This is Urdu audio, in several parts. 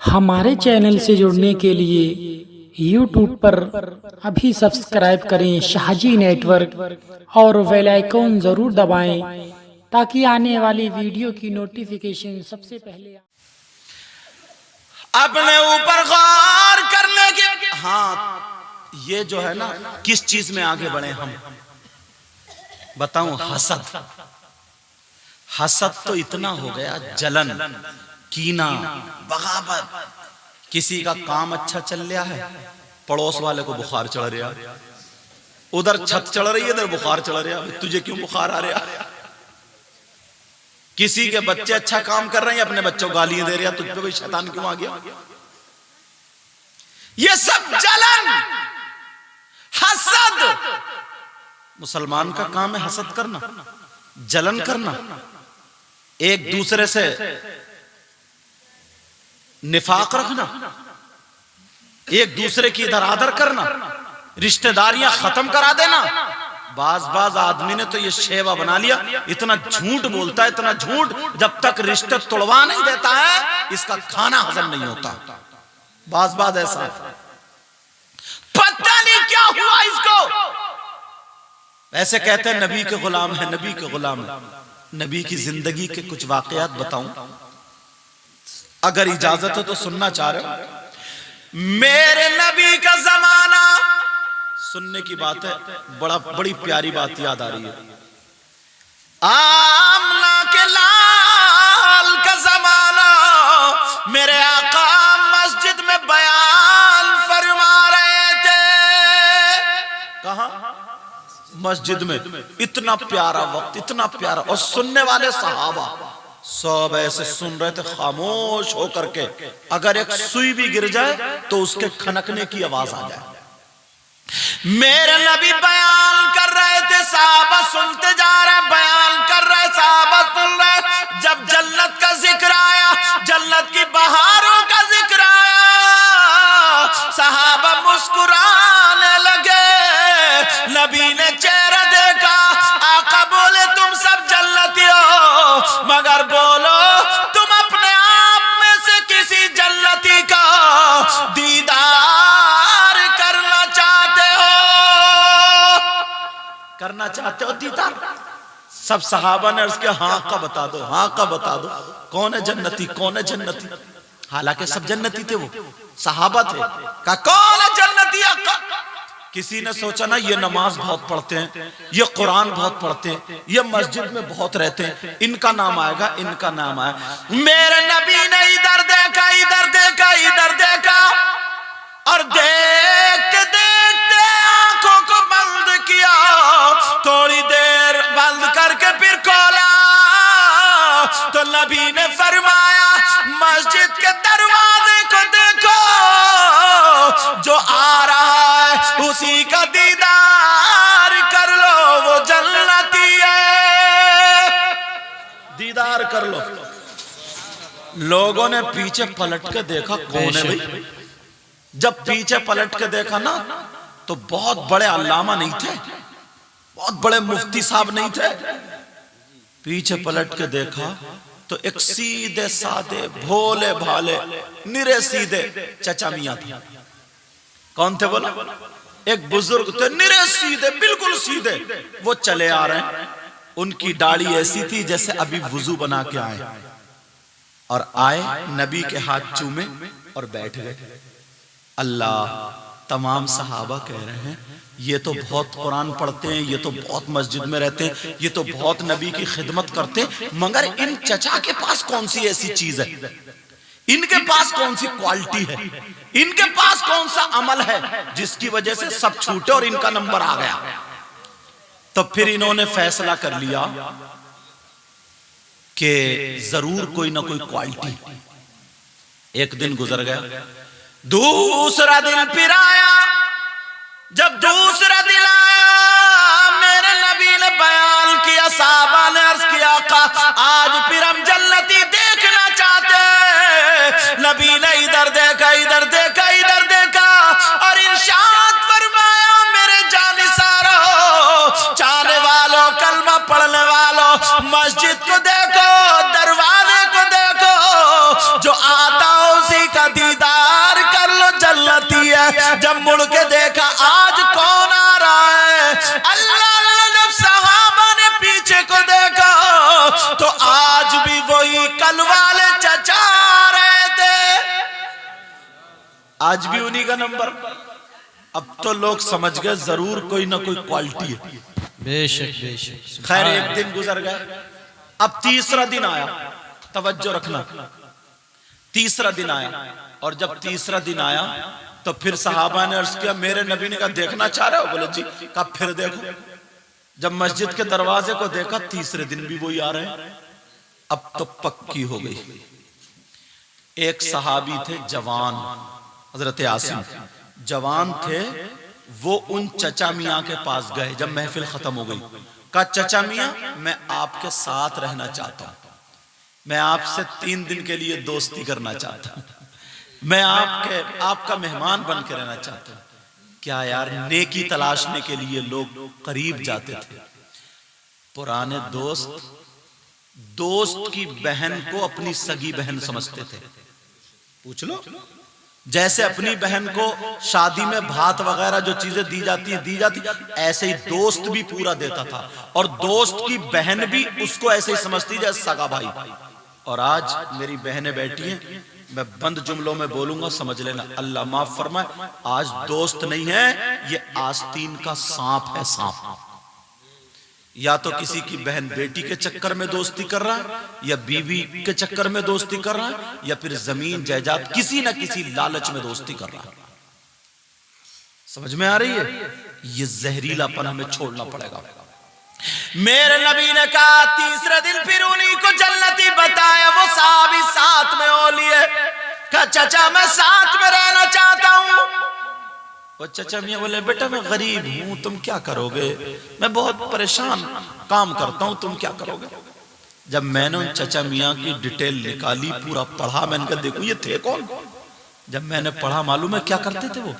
ہمارے چینل سے جڑنے کے لیے یوٹیوب پر ابھی سبسکرائب کریں شاہجی نیٹ ورک اور بیل آئیکن ضرور دبائیں تاکہ آنے والی ویڈیو کی نوٹیفیکیشن سب سے پہلے اپنے اوپر غور کرنے کی یہ جو ہے نا کس چیز میں آگے بڑھے ہم بتاؤں حسد تو اتنا ہو گیا جلن کینہ بغاوت کسی کا کام اچھا چل رہا ہے پڑوس والے کو بخار چڑھ رہا ادھر چھت چڑھ رہی ہے ادھر بخار چڑھ رہا تجھے کیوں بخار آ رہا کسی کے بچے اچھا کام کر رہے ہیں اپنے بچوں کو گالیاں دے رہے ہیں تجھ پہ کوئی شیطان کیوں آ گیا یہ سب جلن حسد مسلمان کا کام ہے حسد کرنا جلن کرنا ایک دوسرے سے نفاق رکھنا ایک دوسرے کی ادھر آدر کرنا رشتہ داریاں ختم کرا دینا بعض آدمی نے تو یہ شیوا بنا لیا اتنا جھوٹ بولتا ہے اتنا جھوٹ جب تک رشتہ توڑوا نہیں دیتا ہے اس کا کھانا ہضم نہیں ہوتا بعض ایسا پتہ نہیں کیا ہوا اس کو ایسے کہتے ہیں نبی کے غلام ہے نبی کے غلام ہے نبی کی زندگی کے کچھ واقعات بتاؤں اگر اجازت ہے تو سننا چاہ رہے ہو میرے نبی کا زمانہ سننے کی بات ہے بڑی پیاری بات یاد آ رہی ہے آمنہ کے لال کا زمانہ میرے آقا مسجد میں بیان فرما رہے تھے کہاں مسجد میں اتنا پیارا وقت اتنا پیارا اور سننے والے صحابہ سب ایسے سن رہے تھے خاموش ہو کر کے اگر ایک سوئی بھی گر جائے تو اس کے کھنکنے کی آواز آ جائے میرے نبی بیان کر رہے تھے صحابہ سنتے جا رہے بیان کر رہے صحابہ سن رہے جب جنت کا ذکر آیا جنت کی بہاروں کا ذکر آیا صحابہ مسکرانے لگے نبی نے چہرہ دیکھا آقا بولے تم سب جنتی ہو مگر بولو تم اپنے آپ میں سے کسی جنتی کا دیدار کرنا چاہتے ہو دیدار سب صحابہ نے عرض کیا ہاں کا بتا دو کون ہے جنتی حالانکہ سب جنتی تھے وہ صحابہ تھے کہا کون ہے جنتی آقا کسی نے سوچا نا یہ نماز بہت پڑھتے ہیں یہ قرآن بہت پڑھتے ہیں یہ مسجد میں بہت رہتے ہیں ان کا نام آئے گا ان کا نام آئے میرے نبی نے ادھر دیکھا اور دیکھتے آنکھوں کو بند کیا تھوڑی دیر بند کر کے پھر کھولا تو نبی نے فرمایا مسجد کے دروازے کو دیکھو جو آ رہا ہے اسی کا دیدار کر لو وہ جنتی ہے دیدار کر لو لوگوں نے پیچھے پلٹ کے دیکھا کون ہے بھائی جب پیچھے پلٹ کے دیکھا نا تو بہت بڑے علامہ نہیں تھے بہت بڑے مفتی صاحب نہیں تھے پیچھے پلٹ کے دیکھا تو ایک سیدھے سادے بھولے بھالے نرے سیدھے چچا میاں تھے کون تھے بولا ایک بزرگ تھے نرے سیدھے بالکل سیدھے وہ چلے آ رہے ہیں ان کی داڑھی ایسی تھی جیسے ابھی وضو بنا کے آئے اور آئے نبی کے ہاتھ چومے اور بیٹھ گئے اللہ تمام صحابہ کہہ رہے ہیں یہ تو بہت قرآن پڑھتے ہیں یہ تو بہت مسجد میں رہتے ہیں یہ تو بہت نبی کی خدمت کرتے ہیں مگر ان چچا کے پاس کون سی ایسی چیز ہے ان کے پاس کون سی کوالٹی ہے ان کے پاس کون سا عمل ہے جس کی وجہ سے سب چھوٹے اور ان کا نمبر آ گیا تو پھر انہوں نے فیصلہ کر لیا کہ ضرور کوئی نہ کوئی کوالٹی ایک دن گزر گیا دوسرا دن پھر آیا جب دوسرا دن آیا میرے نبی نے بیان کیا صحابہ نے عرض کیا آقا آج پھر ہم جنتی دیکھنا چاہتے نبی نے ادھر دیکھا اور ارشاد فرمایا میرے جانثارو چاہنے والوں کلمہ پڑھنے والوں مسجد کو دیکھو دروازے کو دیکھو جو آتا اسی کا آج بھی انہی کا نمبر. اب تو لوگ سمجھ گئے ضرور کوئی نہ کوئی کوالٹی ہے. بے شک بے شک. خیر ایک دن گزر گئے. اب تیسرا دن آیا. توجہ رکھنا, تیسرا دن آیا. اور جب تیسرا دن آیا تو پھر صحابہ نے عرض کیا میرے نبی نے کہا دیکھنا چاہ رہے ہو؟ بولے جی. کہا پھر دیکھو. جب مسجد کے دروازے کو دیکھا تیسرے دن بھی وہی آ رہے ہیں. اب تو پکی ہو گئی. ایک صحابی تھے جوان, حضرت عاصم جوان تھے. وہ ان چچا میاں کے پاس گئے جب محفل ختم ہو گئی. کہا چچا میاں میں آپ کے ساتھ رہنا چاہتا ہوں, میں آپ سے 3 دن کے لیے دوستی کرنا چاہتا ہوں, میں آپ کا مہمان بن کے رہنا چاہتا ہوں. کیا یار نیکی تلاشنے کے لیے لوگ قریب جاتے تھے. پرانے دوست کی بہن کو اپنی سگی بہن سمجھتے تھے. پوچھ لو, جیسے اپنی بہن کو شادی میں بھات وغیرہ جو چیزیں دی جاتی ایسے ہی دوست بھی پورا دیتا تھا. اور دوست کی بہن بھی اس کو ایسے ہی سمجھتی جیسے سگا بھائی. اور آج میری بہنیں بیٹھی ہیں, میں بند جملوں میں بولوں گا سمجھ لینا, اللہ معاف فرمائے. آج دوست نہیں ہے, یہ آستین کا سانپ ہے. سانپ یا تو کسی کی بہن بیٹی کے چکر میں دوستی کر رہا ہے, یا بیوی کے چکر میں دوستی کر رہا ہے, یا پھر زمین جائیداد کسی نہ کسی لالچ میں دوستی کر رہا ہے. سمجھ میں آ رہی ہے؟ یہ زہریلا پن ہمیں چھوڑنا پڑے گا. میرے نبی نے کہا تیسرے دن پھر انہی کو جنتی بتایا. وہ صحابی ساتھ میں ہو لیے. کہا چچا میں ساتھ میں رہنا چاہتا ہوں. وہ چچا میاں بولے بیٹا میں غریب ہوں, تم کیا کرو گے؟ میں بہت پریشان کام کرتا ہوں, تم کیا کرو گے؟ جب میں نے ان چچا میاں کی ڈیٹیل نکالی, پورا پڑھا, میں نے کہا دیکھو یہ تھے کون. جب میں نے پڑھا معلوم ہے کیا کرتے تھے. وہ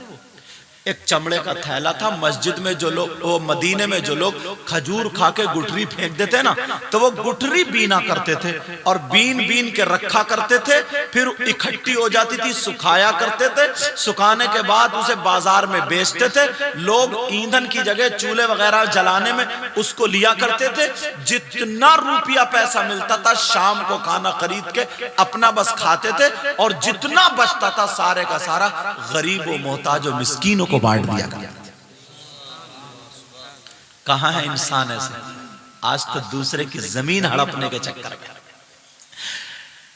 ایک چمڑے کا تھیلا تھا. مسجد میں جو لوگ, وہ مدینے میں جو لوگ کھجور کھا کے گٹھری پھینک دیتے نا, تو وہ گٹھری بینا کرتے تھے اور بین کے رکھا کرتے تھے. پھر اکٹھی ہو جاتی تھی, سکھایا کرتے تھے. سکھانے کے بعد اسے بازار میں بیچتے تھے. لوگ ایندھن کی جگہ چولہے وغیرہ جلانے میں اس کو لیا کرتے تھے. جتنا روپیہ پیسہ ملتا تھا شام کو کھانا خرید کے اپنا بس کھاتے تھے, اور جتنا بچتا تھا سارے کا سارا غریب و محتاج و مسکینوں کو بانٹ دیا گیا. کہاں ہے انسان ایسے؟ آج تو دوسرے کی زمین ہڑپنے کے چکر میں.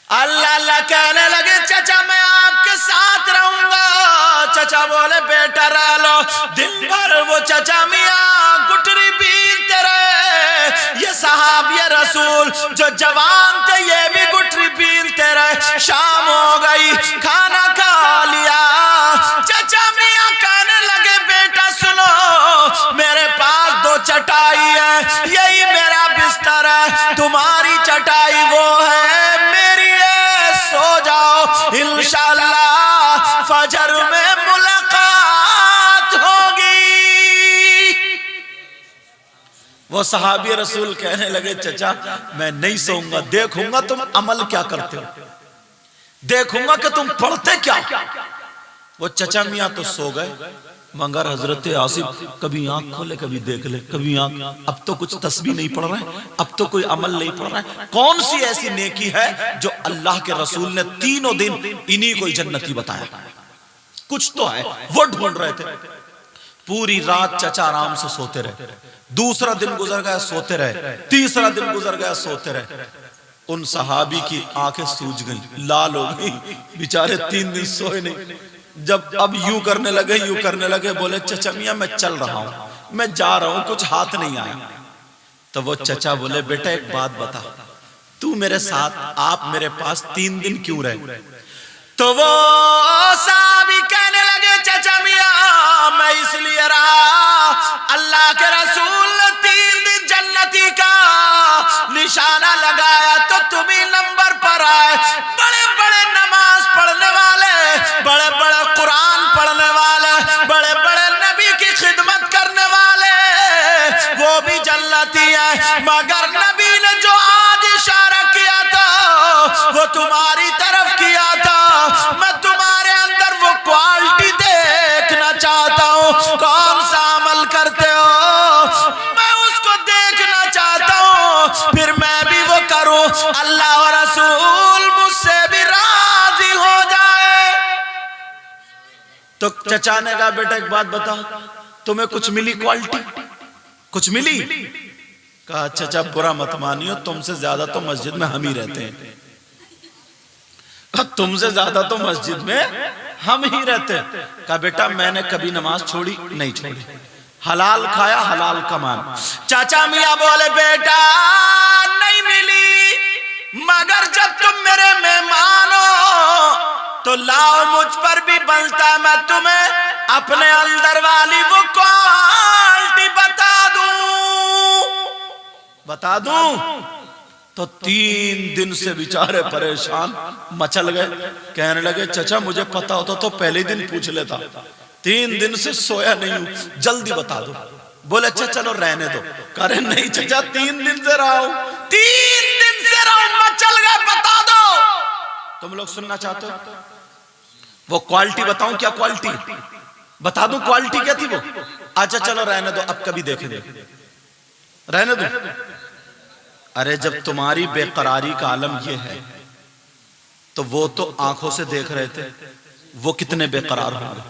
اللہ اللہ کہنے لگے چچا میں آپ کے ساتھ رہوں گا. چچا بولے بیٹا رہ لو. دن بھر وہ چچا میاں گٹری پیتے رہے. یہ صحابی رسول جو جوان تھے یہ بھی گٹری پیتے رہے. شام ہو گئی, کھانا کھا لیا. چچا میاں کہنے لگے بیٹا سنو, میرے پاس 2 چٹائی ہے, یہی میرا بستر ہے. تمہاری چٹائی وہ ہے, میری ہے. سو جاؤ, انشاءاللہ فجر میں ملاقات ہوگی. وہ صحابی رسول کہنے لگے چچا میں نہیں سوؤں گا, دیکھوں گا تم عمل کیا کرتے ہو, دیکھوں گا کہ تم پڑھتے کیا. وہ چچا میاں تو سو گئے, مگر حضرت عاصم کبھی آنکھ کھولے کبھی دیکھ لے, کبھی آنکھ. اب تو کچھ تسبیح نہیں پڑھ رہے ہیں, اب تو کوئی عمل نہیں پڑھ رہا ہے. کون سی ایسی نیکی ہے جو اللہ کے رسول نے 3 دن انہی کو جنتی بتایا؟ کچھ تو ہے, وہ ڈھونڈ رہے تھے. پوری رات چچا آرام سے سوتے رہے. دوسرا دن گزر گیا سوتے رہے. تیسرا دن گزر گیا سوتے رہے. ان صحابی کی آنکھیں سوج گئیں, لال ہو گئیں, بیچارے 3 دن سوئے نہیں. جب اب یوں کرنے لگے, بولے چچا میاں میں چل رہا ہوں, میں جا رہا ہوں, کچھ ہاتھ نہیں آیا. تو وہ چچا بولے بیٹا ایک بات بتا, تو میرے ساتھ, آپ میرے پاس 3 دن کیوں رہے؟ تو وہ صحابی کہنے لگے چچا میاں میں اس لیے رہا, اللہ کے رسول نے 3 دن جنتی کا نشانہ لگایا تو تمہیں نمبر پر آئے. بڑے بڑے نماز پڑھنے والے, بڑے بڑے قرآن پڑھنے والے, بڑے بڑے نبی کی خدمت کرنے والے, وہ بھی جنتی ہے. مگر نبی نے جو آج اشارہ کیا تھا وہ تمہاری طرف کیا تھا. میں تمہارے اندر وہ کوالٹی دیکھنا چاہتا ہوں, کون سا عمل کرتے ہو, میں اس کو دیکھنا چاہتا ہوں, پھر میں بھی وہ کروں, اللہ و رسول مجھ سے بھی راضی ہو جائے. تو چچا نے کہا بیٹا ایک بات بتا، تمہیں کچھ ملی کوالٹی؟ کچھ ملی؟ کہا چچا برا مت مانیو، تم سے زیادہ تو مسجد میں ہم ہی رہتے ہیں، تم سے زیادہ تو مسجد میں ہم ہی رہتے ہیں۔ کہا بیٹا میں نے کبھی نماز چھوڑی نہیں، چھوڑی، حلال کھایا حلال کمان۔ چاچا میاں بولے بیٹا نہیں ملی، مگر جب تم میرے مہمان ہو تو لاؤ مجھ پر بھی بنتا میں تمہیں اپنے اندر والی وہ کوالٹی بتا دوں۔ تو 3 دن سے بیچارے پریشان مچل گئے، کہنے لگے چچا مجھے پتا ہوتا تو پہلے دن پوچھ لیتا، 3 دن سے سویا نہیں ہوں، جلدی بتا دو۔ بولے اچھا چلو رہنے دو۔ کہہ رہے نہیں چچا 3 دن سے رہا ہوں، 3 دن سے رہا ہوں، مچل گئے، بتا دو۔ تم لوگ سننا چاہتے ہو وہ کوالٹی بتاؤں؟ کیا کوالٹی بتا دوں؟ کوالٹی کیا تھی وہ؟ اچھا چلو رہنے دو، اب کبھی دیکھیں گے، رہنے دو۔ ارے جب تمہاری بے قراری کا عالم یہ ہے تو وہ تو آنکھوں سے دیکھ رہے تھے، وہ کتنے بے قرار ہوں گے۔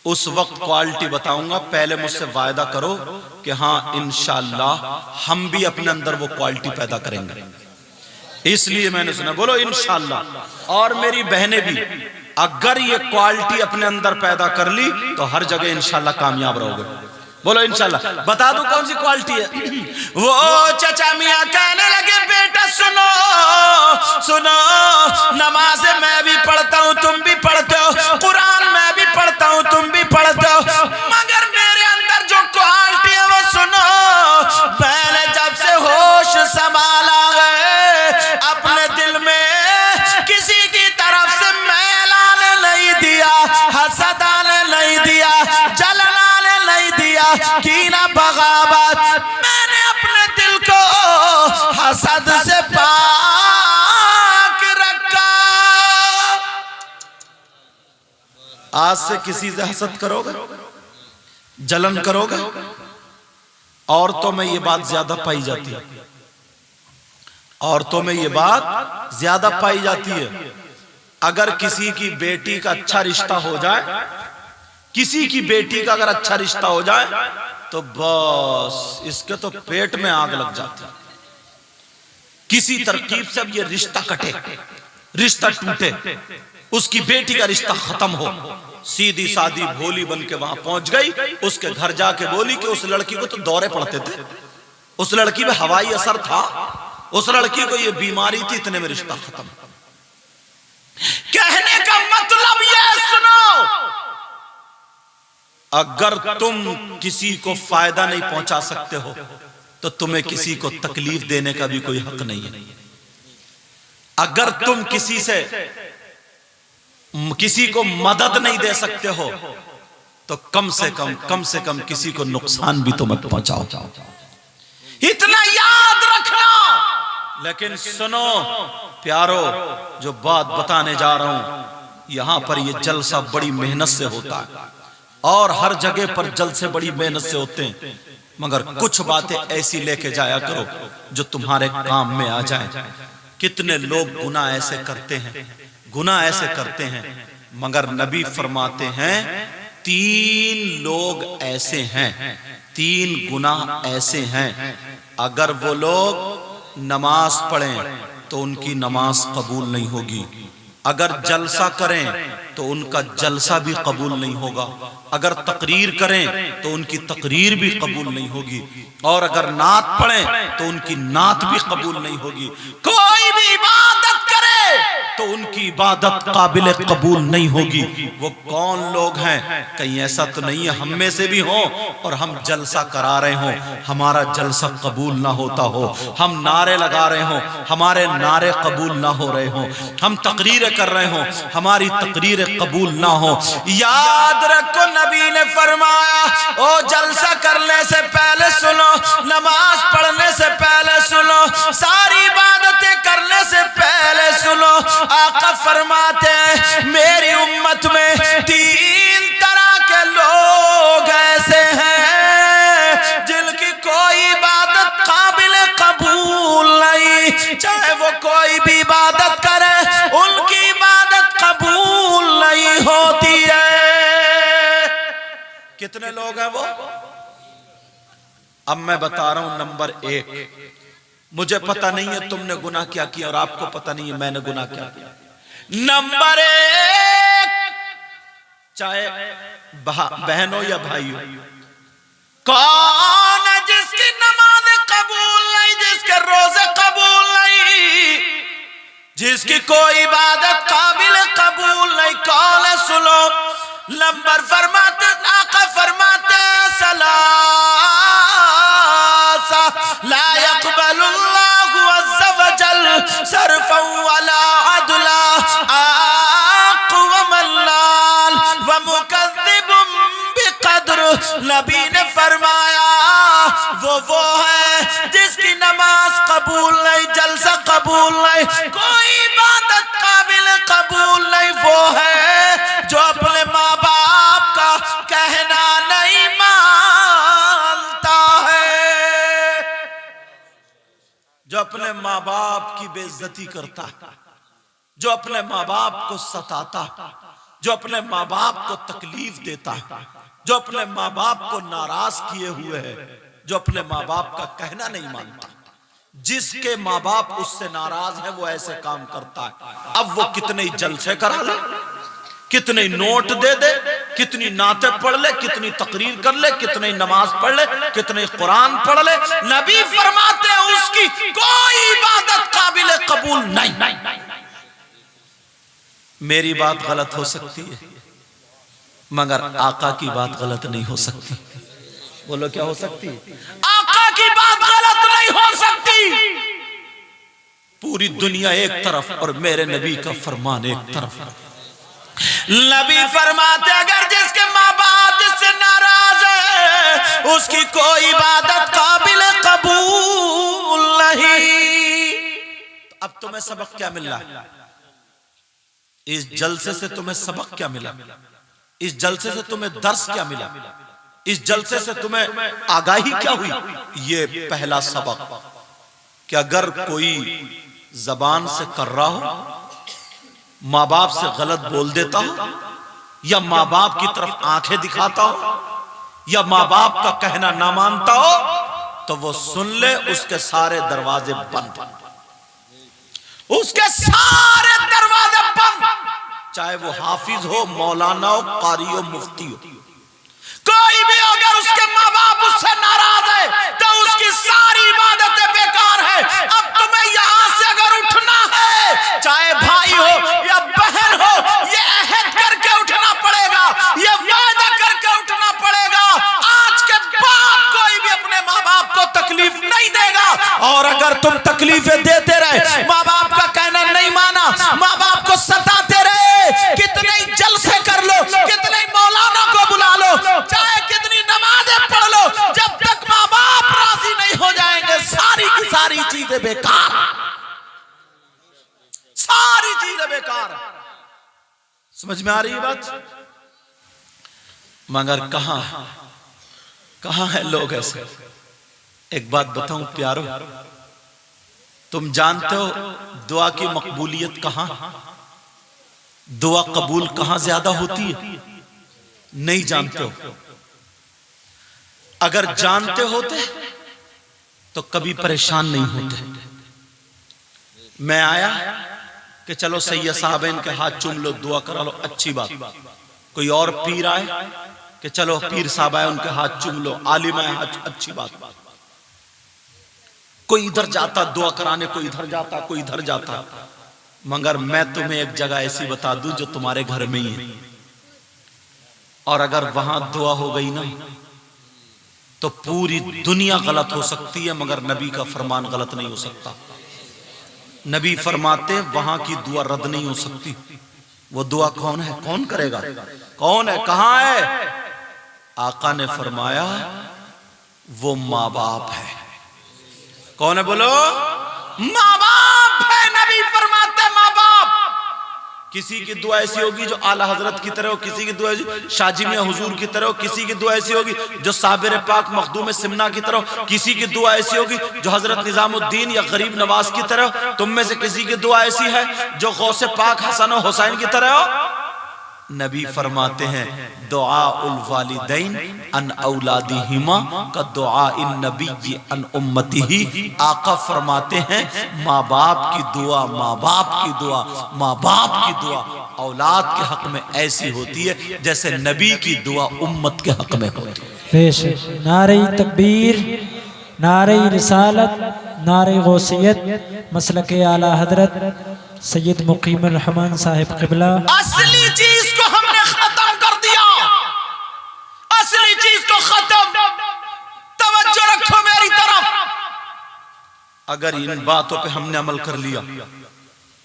اس وقت کوالٹی بتاؤں گا، پہلے مجھ سے وعدہ کرو کہ ہاں انشاءاللہ ہم بھی اپنے اندر وہ کوالٹی پیدا کریں گے۔ اس لیے میں نے سنا، بولو انشاءاللہ۔ اور میری بہنیں بھی اگر یہ کوالٹی اپنے اندر پیدا کر لی تو ہر جگہ انشاءاللہ کامیاب رہو گے۔ بولو انشاءاللہ۔ بتا دوں کون سی کوالٹی ہے؟ وہ چچا میاں کہنے لگے بیٹا سنو سنو، نماز میں بھی پڑھتا ہوں تم بھی پڑھتے ہو، قرآن میں بھی پڑھتا ہوں تم بھی پڑھتے ہو، مگر میرے اندر جو کوالٹی ہے وہ سنو، میں نے جب سے ہوش سنبھالا ہے اپنے دل میں کسی کی طرف سے میل آنے نہیں دیا، حسد آنے نہیں دیا، جلن آنے نہیں دیا، کینہ بغاوت، میں نے اپنے دل کو حسد سے پاک رکھا۔ آج سے کسی سے حسد کرو گے، جلن کرو گے، عورتوں میں یہ بات زیادہ پائی جاتی ہے، عورتوں میں یہ بات زیادہ پائی جاتی ہے۔ اگر کسی کی بیٹی کا اچھا رشتہ ہو جائے، کسی کی بیٹی کا اگر اچھا رشتہ ہو جائے تو بس اس کے تو پیٹ میں آگ لگ جاتی ہے۔ کسی ترکیب سے اب یہ رشتہ کٹے، رشتہ ٹوٹے، اس کی بیٹی کا رشتہ ختم ہو، سیدھی سادی بھولی بن کے وہاں پہنچ گئی، اس کے گھر جا کے بولی کہ اس لڑکی کو تو دورے پڑتے تھے، اس لڑکی میں ہوائی اثر تھا، اس لڑکی کو یہ بیماری تھی، اتنے میں رشتہ ختم۔ کہنے کا مطلب یہ سنو، اگر تم کسی کو فائدہ نہیں پہنچا سکتے ہو تو تمہیں کسی کو تکلیف دینے کا بھی کوئی حق نہیں ہے۔ اگر تم کسی کو مدد نہیں دے سکتے ہو تو کم سے کم کسی کو نقصان بھی تو مت پہنچاؤ، اتنا یاد رکھنا۔ لیکن سنو پیارو، جو بات بتانے جا رہا ہوں، یہاں پر یہ جلسہ بڑی محنت سے ہوتا ہے اور ہر جگہ پر جلسے بڑی محنت سے ہوتے ہیں، مگر کچھ باتیں ایسی لے کے جایا کرو جو تمہارے کام میں آ جائیں۔ کتنے لوگ گناہ ایسے کرتے ہیں، گناہ ایسے کرتے ہیں، مگر نبی فرماتے ہیں 3 لوگ ایسے ہیں، 3 گناہ ایسے ہیں، اگر وہ لوگ نماز پڑھیں تو ان کی نماز قبول نہیں ہوگی، اگر جلسہ کریں تو ان کا جلسہ بھی قبول نہیں ہوگا، اگر تقریر کریں تو ان کی تقریر بھی قبول نہیں ہوگی، اور اگر نعت پڑھیں تو ان کی نعت بھی قبول نہیں ہوگی۔ کوئی بھی عبادت کرے تو ان کی عبادت قابل قبول نہیں ہوگی۔ وہ کون لوگ ہیں؟ کہیں ایسا تو نہیں ہے ہم میں سے بھی ہوں اور ہم جلسہ کرا رہے ہوں، ہمارا جلسہ قبول نہ ہوتا ہو، ہم نعرے لگا رہے ہوں، ہمارے نعرے قبول نہ ہو رہے ہوں، ہم تقریریں کر رہے ہوں، ہماری تقریریں قبول نہ ہو۔ یاد رکھو نبی نے فرمایا، او جلسہ کرنے سے پہلے سنو، نماز پڑھنے سے پہلے سنو، ساری عبادتیں کرنے سے پہلے سنو، آقا فرماتے ہیں میری امت میں 3 طرح کے لوگ ایسے ہیں جن کی کوئی عبادت قابل قبول نہیں، چاہے وہ کوئی بھی عبادت کرے ان کی عبادت قبول نہیں ہوتی ہے۔ کتنے لوگ ہیں وہ؟ اب میں بتا رہا ہوں نمبر 1، مجھے پتہ نہیں ہے تم نے گناہ کیا کیا اور آپ کو پتہ نہیں ہے میں نے گناہ کیا کیا۔ نمبر 1، چاہے بہن ہو یا بھائی ہو، کون ہے جس کی نماز قبول نہیں، جس کے روزے قبول نہیں، جس کی کوئی عبادت قابل قبول نہیں؟ کون ہے؟ سنو، نمبر فرماتے آقا فرماتے لا يقبل اللہ عز وجل صرفا ولا عدلا آق وملال ومکذب بقدر۔ نبی نے فرمایا وہ ہے جس کی نماز قبول نہیں، جلسہ قبول نہیں، کوئی عبادت قابل قبول نہیں، وہ ہے جو اپنے ماں باپ کا کہنا نہیں مانتا ہے، جو اپنے ماں باپ کی بے عزتی کرتا ہے، جو اپنے ماں باپ کو ستاتا ہے، جو اپنے ماں باپ کو تکلیف دیتا ہے، جو اپنے ماں باپ کو ناراض کیے ہوئے ہے، جو اپنے ماں باپ کا کہنا نہیں مانتا۔ جس کے ماں باپ اس سے ناراض ہے وہ ایسے کام کرتا ہے۔ اب وہ کتنے جلسے کرا لے، کتنے نوٹ دے دے، کتنی نعتیں پڑھ لے، کتنی تقریر کر لے، کتنی نماز پڑھ لے، کتنے قرآن پڑھ لے، نبی فرماتے ہیں اس کی کوئی عبادت قابل قبول نہیں۔ میری بات غلط ہو سکتی ہے مگر آقا کی بات غلط نہیں ہو سکتی۔ بولو کیا ہو سکتی ہے؟ آقا کی بات غلط نہیں ہو سکتی۔ پوری دنیا ایک طرف اور میرے نبی کا فرمان ایک طرف۔ نبی فرماتے اگر جس کے ماں باپ جس سے ناراض ہے اس کی کوئی عبادت قابل قبول نہیں۔ اب تمہیں سبق کیا مل رہا ہے؟ اس جلسے سے تمہیں سبق کیا ملا؟ اس جلسے سے تمہیں درس کیا ملا؟ اس جلسے سے تمہیں آگاہی کیا ہوئی؟ یہ پہلا سبق کہ اگر کوئی زبان سے کر رہا ہو، ماں باپ سے غلط بول دیتا ہو، یا ماں باپ کی طرف آنکھیں دکھاتا ہو، یا ماں باپ کا کہنا نہ مانتا ہو، تو وہ سن لے اس کے سارے دروازے بند، اس کے سارے دروازے بند، چاہے وہ حافظ ہو، مولانا ہو، قاری ہو، مفتی ہو، کوئی بھی اگر اس کے ماں باپ اس سے ناراض ہے تو اس کی ساری عبادتیں بیکار ہے۔ اب تمہیں یہاں سے اگر اٹھنا ہے، چاہے بھائی ہو یا بہن ہو، یہ عہد کر کے اٹھنا پڑے گا، یہ وعدہ کر کے اٹھنا پڑے گا، آج کے بعد کوئی بھی اپنے ماں باپ کو تکلیف نہیں دے گا۔ اور اگر تم تکلیفیں دیتے رہے، ماں باپ کا کہنا نہیں مانا، ماں باپ کو ستاتے رہے، کتنے جلسے کر لو، کتنے مولانا کو بلا لو، چاہے کتنی نمازیں پڑھ لو، جب تک ماں باپ راضی نہیں ہو جائیں گے ساری کی ساری چیزیں بیکار، ساری چیزیں بیکار۔ سمجھ میں آ رہی ہے بات؟ مگر کہاں ہے لوگ ایسے؟ ایک بات بتاؤں پیارو، تم جانتے ہو دعا کی مقبولیت کہاں، دعا قبول کہاں زیادہ ہوتی ہے؟ نہیں جانتے ہو۔ اگر جانتے ہوتے تو کبھی پریشان نہیں ہوتے۔ میں آیا کہ چلو سید صاحب ان کے ہاتھ چوم لو، دعا کرا لو، اچھی بات۔ کوئی اور پیر آئے کہ چلو پیر صاحب آئے ان کے ہاتھ چوم لو، عالم آئے، اچھی بات۔ کوئی ادھر جاتا دعا کرانے، کوئی ادھر جاتا، کوئی ادھر جاتا۔ مگر میں تمہیں ایک جگہ ایسی بتا دوں جو تمہارے گھر میں ہی ہے، اور اگر وہاں دعا ہو گئی نا تو پوری دنیا غلط ہو سکتی ہے مگر نبی کا فرمان غلط نہیں ہو سکتا۔ نبی فرماتے وہاں کی دعا رد نہیں ہو سکتی۔ وہ دعا کون ہے؟ کون کرے گا؟ کون ہے؟ کہاں ہے؟ آقا نے فرمایا وہ ماں باپ ہے۔ کون ہے؟ بولو، ماں باپ ہے۔ نبی فرماتے ماں باپ۔ کسی کی دعا ایسی ہوگی جو اعلی حضرت کی طرح ہو، کسی کی دعا ایسی شاہ جی میاں حضور کی طرح ہو، کسی کی دعا ایسی ہوگی جو صابر پاک مخدوم سمنا کی طرح ہو، کسی کی دعا ایسی ہوگی جو حضرت نظام الدین یا غریب نواز کی طرح ہو۔ تم میں سے کسی کی دعا ایسی ہے جو غوث پاک حسن و حسین کی طرح ہو؟ نبی فرماتے ہیں دعاء الوالدین ان اولادہما کا دعاء النبی ان امتہ. آقا فرماتے ہیں ماں باپ کی دعا، ماں باپ کی دعا، ماں باپ کی دعا اولاد کے حق میں ایسی ہوتی ہے جیسے نبی کی دعا امت کے حق میں ہوتی ہے. بے شک. نعرہ تکبیر، نعرہ رسالت، نعرہ غوثیت، مسلک اعلیٰ حضرت سید مقیم الرحمن صاحب قبلہ. اصلی چیز کو ہم نے ختم کر دیا، اصلی چیز کو ختم. توجہ رکھو میری طرف. اگر ان باتوں پہ ہم نے عمل کر لیا،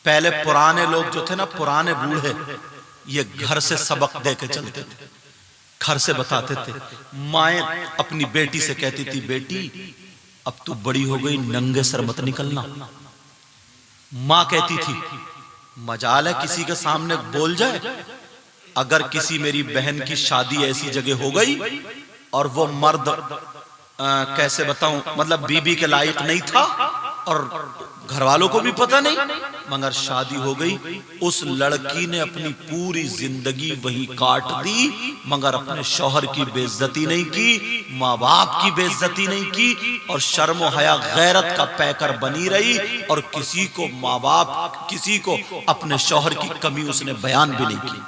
پہلے پرانے لوگ جو تھے نا، پرانے بوڑھے، یہ گھر سے سبق دے کے چلتے تھے، گھر سے بتاتے تھے. مائیں اپنی بیٹی سے کہتی تھی بیٹی اب تو بڑی ہو گئی، ننگے سر مت نکلنا. ماں کہتی تھی مجال ہے کسی کے سامنے بول جائے. اگر کسی میری بہن کی شادی ایسی جگہ ہو گئی اور وہ مرد کیسے بتاؤں، مطلب بی بی کے لائق نہیں تھا اور گھر والوں کو بھی پتہ نہیں، مگر شادی ہو گئی، اس لڑکی نے اپنی پوری زندگی وہی کاٹ دی، مگر اپنے شوہر کی بے عزتی نہیں کی، ماں باپ کی بے عزتی نہیں کی، اور شرم و حیا غیرت کا پیکر بنی رہی، اور کسی کو ماں باپ، کسی کو اپنے شوہر کی کمی اس نے بیان بھی نہیں کی.